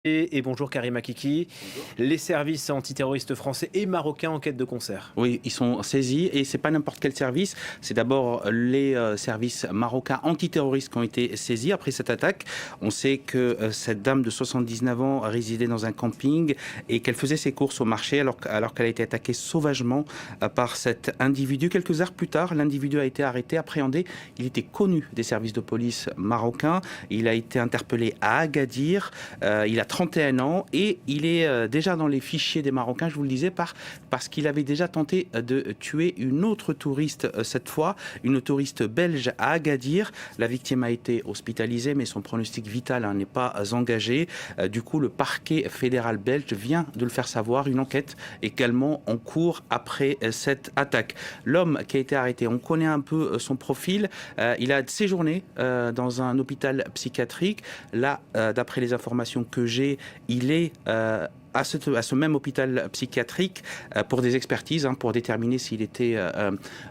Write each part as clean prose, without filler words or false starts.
Et bonjour Karim Akiki. Bonjour. Les services antiterroristes français et marocains enquêtent de concert. Oui, ils sont saisis et c'est pas n'importe quel service. C'est d'abord les services marocains antiterroristes qui ont été saisis après cette attaque. On sait que cette dame de 79 ans résidait dans un camping et qu'elle faisait ses courses au marché alors qu'elle a été attaquée sauvagement par cet individu. Quelques heures plus tard, l'individu a été arrêté, appréhendé. Il était connu des services de police marocains. Il a été interpellé à Agadir. Il a 31 ans et il est déjà dans les fichiers des Marocains, je vous le disais, parce qu'il avait déjà tenté de tuer une autre touriste cette fois, une touriste belge à Agadir. La victime a été hospitalisée, mais son pronostic vital n'est pas engagé. Du coup, le parquet fédéral belge vient de le faire savoir. Une enquête également en cours après cette attaque. L'homme qui a été arrêté, on connaît un peu son profil. Il a séjourné dans un hôpital psychiatrique. Là, d'après les informations que j'ai, il est à ce même hôpital psychiatrique pour des expertises, pour déterminer s'il était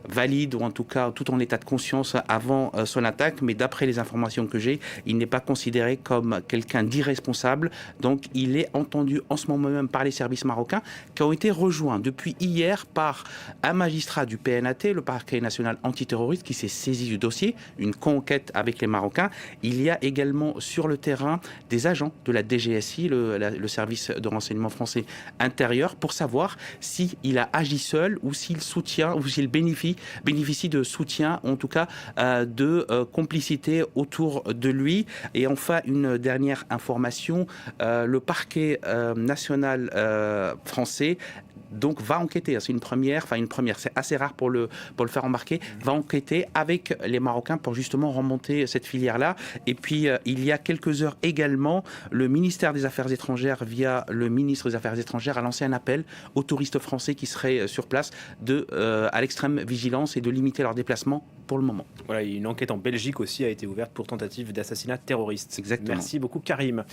valide ou en tout cas tout en état de conscience avant son attaque. Mais d'après les informations que j'ai, il n'est pas considéré comme quelqu'un d'irresponsable. Donc il est entendu en ce moment même par les services marocains qui ont été rejoints depuis hier par un magistrat du PNAT, le parquet national antiterroriste, qui s'est saisi du dossier, une conquête avec les Marocains. Il y a également sur le terrain des agents de la DGSI, le service de renseignement français intérieur, pour savoir s'il a agi seul ou s'il soutient ou s'il bénéficie de soutien, en tout cas de complicité autour de lui. Et enfin, une dernière information, le parquet national français donc va enquêter, c'est une première, c'est assez rare pour le faire embarquer, va enquêter avec les Marocains pour justement remonter cette filière-là. Et puis il y a quelques heures également, le ministère des Affaires étrangères, via le ministre des Affaires étrangères, a lancé un appel aux touristes français qui seraient sur place à l'extrême vigilance et de limiter leurs déplacements pour le moment. Voilà, une enquête en Belgique aussi a été ouverte pour tentative d'assassinat terroriste. Exactement. Merci beaucoup Karim.